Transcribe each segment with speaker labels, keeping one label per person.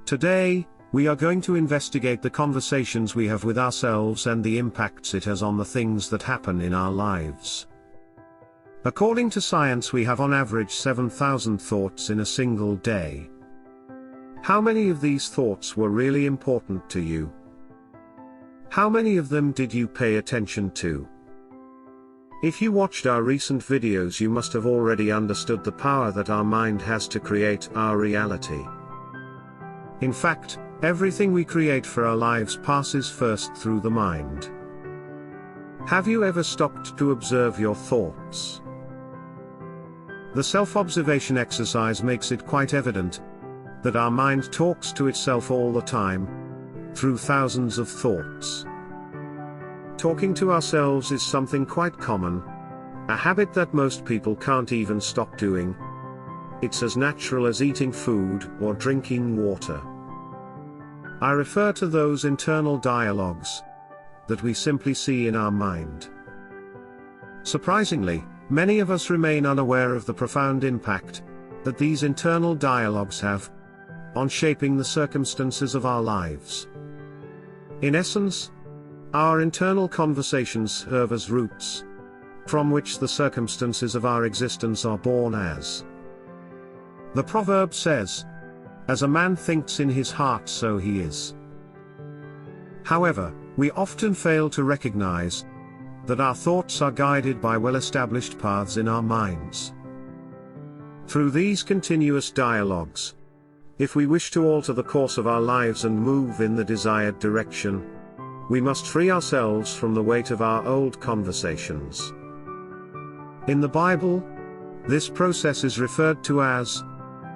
Speaker 1: Today, we are going to investigate the conversations we have with ourselves and the impacts it has on the things that happen in our lives. According to science, we have on average 7,000 thoughts in a single day. How many of these thoughts were really important to you? How many of them did you pay attention to? If you watched our recent videos, you must have already understood the power that our mind has to create our reality. In fact, everything we create for our lives passes first through the mind. Have you ever stopped to observe your thoughts? The self-observation exercise makes it quite evident that our mind talks to itself all the time, through thousands of thoughts. Talking to ourselves is something quite common, a habit that most people can't even stop doing. It's as natural as eating food or drinking water. I refer to those internal dialogues that we simply see in our mind. Surprisingly, many of us remain unaware of the profound impact that these internal dialogues have on shaping the circumstances of our lives. In essence, our internal conversations serve as roots from which the circumstances of our existence are born as. The proverb says, "As a man thinks in his heart, so he is." However, we often fail to recognize that our thoughts are guided by well-established paths in our minds. Through these continuous dialogues, if we wish to alter the course of our lives and move in the desired direction, we must free ourselves from the weight of our old conversations. In the Bible, this process is referred to as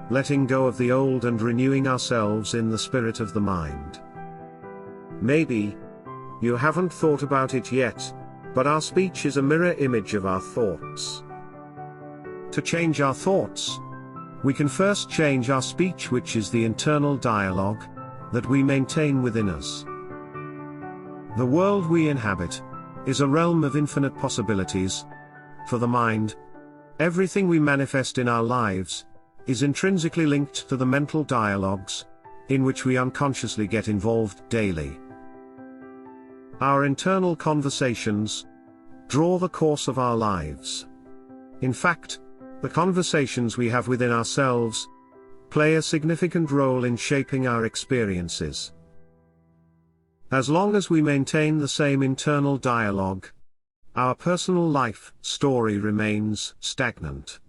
Speaker 1: letting go of the old and renewing ourselves in the spirit of the mind. Maybe you haven't thought about it yet, but our speech is a mirror image of our thoughts. To change our thoughts, we can first change our speech, which is the internal dialogue that we maintain within us. The world we inhabit is a realm of infinite possibilities. For the mind, everything we manifest in our lives is intrinsically linked to the mental dialogues in which we unconsciously get involved daily. Our internal conversations draw the course of our lives. In fact, the conversations we have within ourselves play a significant role in shaping our experiences. As long as we maintain the same internal dialogue, our personal life story remains stagnant.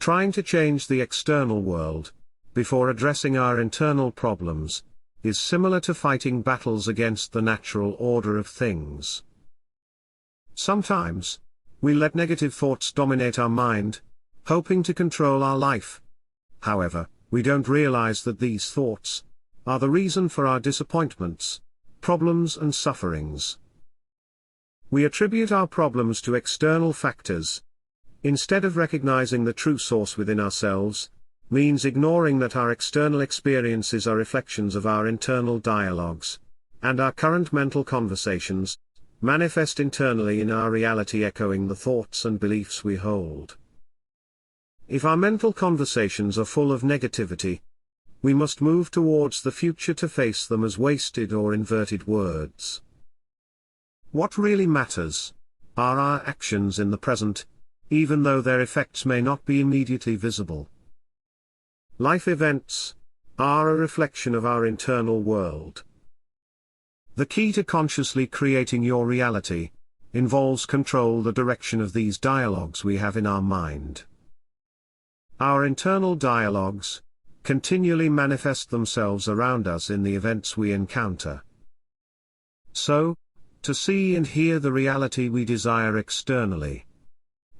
Speaker 1: Trying to change the external world before addressing our internal problems is similar to fighting battles against the natural order of things. Sometimes, we let negative thoughts dominate our mind, hoping to control our life. However, we don't realize that these thoughts are the reason for our disappointments, problems and sufferings. We attribute our problems to external factors, instead of recognizing the true source within ourselves, means ignoring that our external experiences are reflections of our internal dialogues, and our current mental conversations manifest internally in our reality, echoing the thoughts and beliefs we hold. If our mental conversations are full of negativity, we must move towards the future to face them as wasted or inverted words. What really matters are our actions in the present, even though their effects may not be immediately visible. Life events are a reflection of our internal world. The key to consciously creating your reality involves control the direction of these dialogues we have in our mind. Our internal dialogues continually manifest themselves around us in the events we encounter. So, to see and hear the reality we desire externally,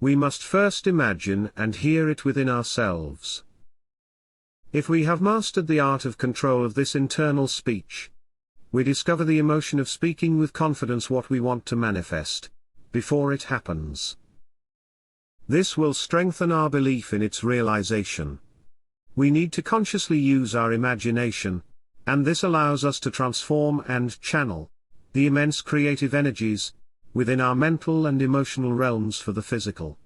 Speaker 1: we must first imagine and hear it within ourselves. If we have mastered the art of control of this internal speech, we discover the emotion of speaking with confidence what we want to manifest, before it happens. This will strengthen our belief in its realization. We need to consciously use our imagination, and this allows us to transform and channel the immense creative energies within our mental and emotional realms for the physical.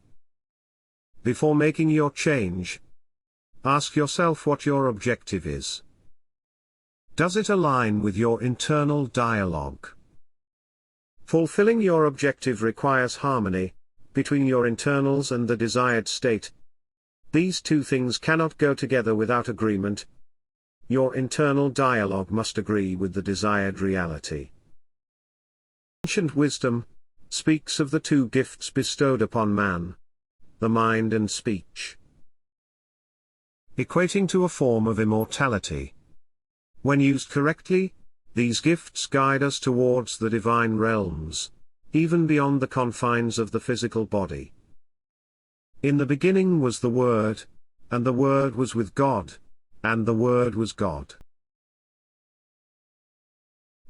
Speaker 1: Before making your change, ask yourself what your objective is. Does it align with your internal dialogue? Fulfilling your objective requires harmony between your internals and the desired state. These two things cannot go together without agreement. Your internal dialogue must agree with the desired reality. Ancient wisdom speaks of the two gifts bestowed upon man, the mind and speech, equating to a form of immortality. When used correctly, these gifts guide us towards the divine realms, even beyond the confines of the physical body. In the beginning was the Word, and the Word was with God, and the Word was God.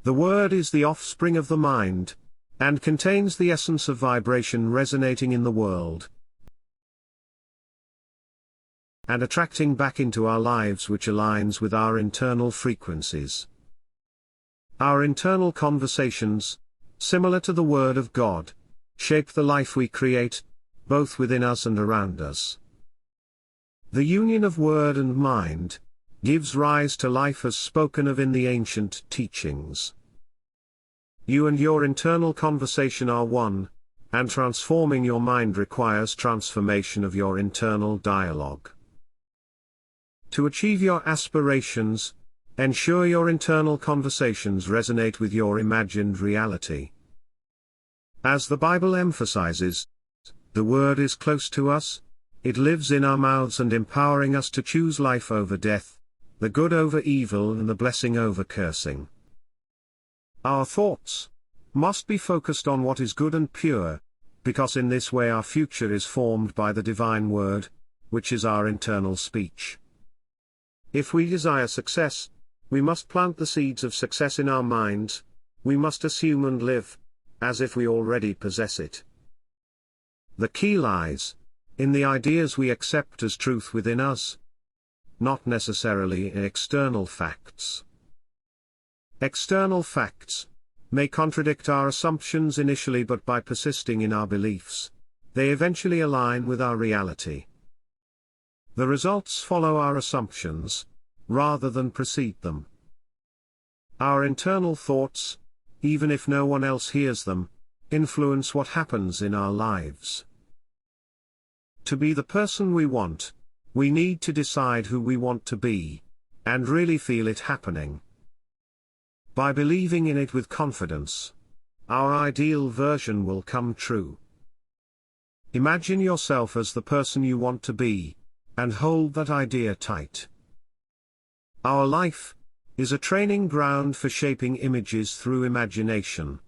Speaker 1: The Word is the offspring of the mind, and contains the essence of vibration resonating in the world, and attracting back into our lives, which aligns with our internal frequencies. Our internal conversations, similar to the Word of God, shape the life we create, both within us and around us. The union of word and mind gives rise to life as spoken of in the ancient teachings. You and your internal conversation are one, and transforming your mind requires transformation of your internal dialogue. To achieve your aspirations, ensure your internal conversations resonate with your imagined reality. As the Bible emphasizes, the Word is close to us, it lives in our mouths and empowering us to choose life over death, the good over evil and the blessing over cursing. Our thoughts must be focused on what is good and pure, because in this way our future is formed by the divine Word, which is our internal speech. If we desire success, we must plant the seeds of success in our minds, we must assume and live as if we already possess it. The key lies in the ideas we accept as truth within us, not necessarily in external facts. External facts may contradict our assumptions initially, but by persisting in our beliefs, they eventually align with our reality. The results follow our assumptions, rather than precede them. Our internal thoughts, even if no one else hears them, influence what happens in our lives. To be the person we want, we need to decide who we want to be, and really feel it happening. By believing in it with confidence, our ideal version will come true. Imagine yourself as the person you want to be, and hold that idea tight. Our life is a training ground for shaping images through imagination.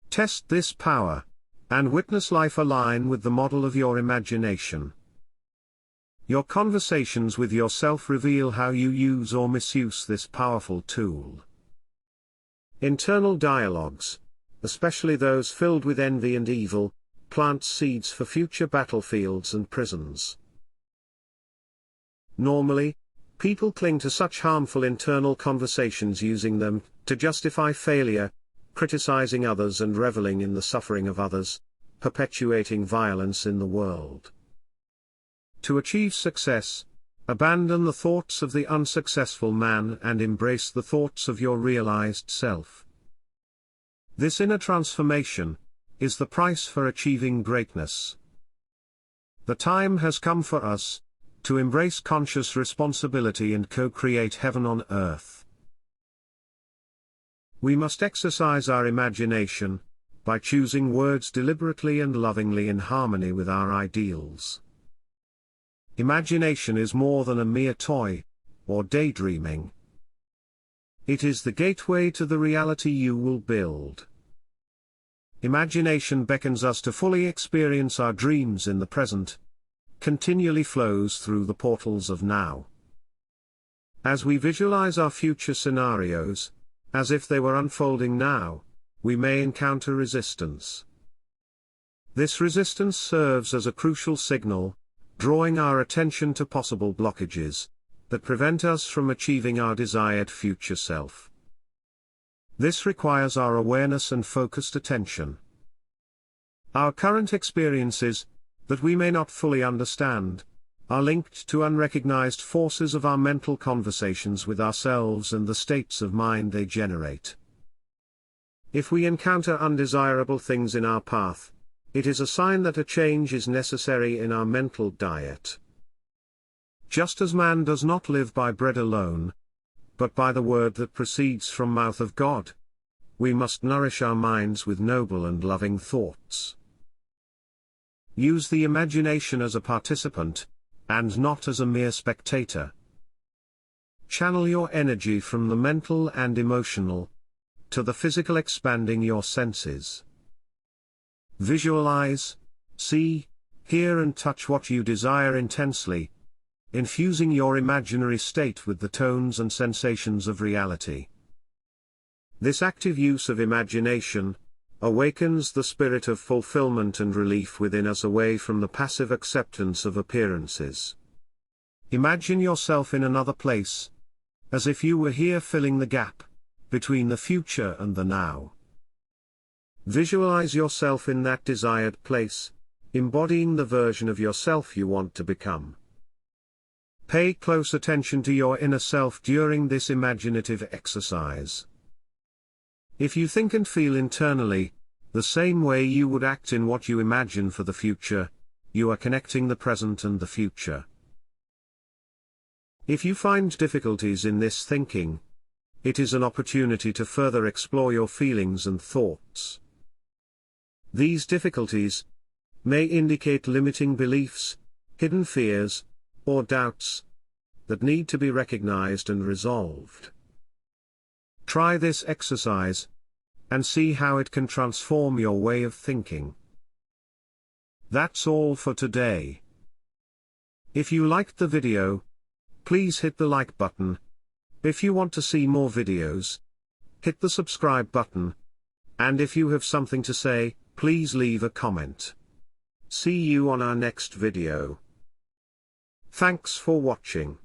Speaker 1: Test this power, and witness life align with the model of your imagination. Your conversations with yourself reveal how you use or misuse this powerful tool. Internal dialogues, especially those filled with envy and evil, plant seeds for future battlefields and prisons. Normally, people cling to such harmful internal conversations, using them to justify failure, criticizing others and reveling in the suffering of others, perpetuating violence in the world. To achieve success, abandon the thoughts of the unsuccessful man and embrace the thoughts of your realized self. This inner transformation is the price for achieving greatness. The time has come for us to embrace conscious responsibility and co-create heaven on earth. We must exercise our imagination by choosing words deliberately and lovingly in harmony with our ideals. Imagination is more than a mere toy or daydreaming. It is the gateway to the reality you will build. Imagination beckons us to fully experience our dreams in the present, continually flows through the portals of now. As we visualize our future scenarios, as if they were unfolding now, we may encounter resistance. This resistance serves as a crucial signal, drawing our attention to possible blockages that prevent us from achieving our desired future self. This requires our awareness and focused attention. Our current experiences, that we may not fully understand, are linked to unrecognized forces of our mental conversations with ourselves and the states of mind they generate. If we encounter undesirable things in our path, it is a sign that a change is necessary in our mental diet. Just as man does not live by bread alone, but by the word that proceeds from mouth of God, we must nourish our minds with noble and loving thoughts. Use the imagination as a participant, and not as a mere spectator. Channel your energy from the mental and emotional to the physical, expanding your senses. Visualize, see, hear and touch what you desire intensely, infusing your imaginary state with the tones and sensations of reality. This active use of imagination awakens the spirit of fulfillment and relief within us away from the passive acceptance of appearances. Imagine yourself in another place, as if you were here filling the gap between the future and the now. Visualize yourself in that desired place, embodying the version of yourself you want to become. Pay close attention to your inner self during this imaginative exercise. If you think and feel internally the same way you would act in what you imagine for the future, you are connecting the present and the future. If you find difficulties in this thinking, it is an opportunity to further explore your feelings and thoughts. These difficulties may indicate limiting beliefs, hidden fears, or doubts that need to be recognized and resolved. Try this exercise and see how it can transform your way of thinking. That's all for today. If you liked the video, please hit the like button. If you want to see more videos, hit the subscribe button. And if you have something to say, please leave a comment. See you on our next video. Thanks for watching.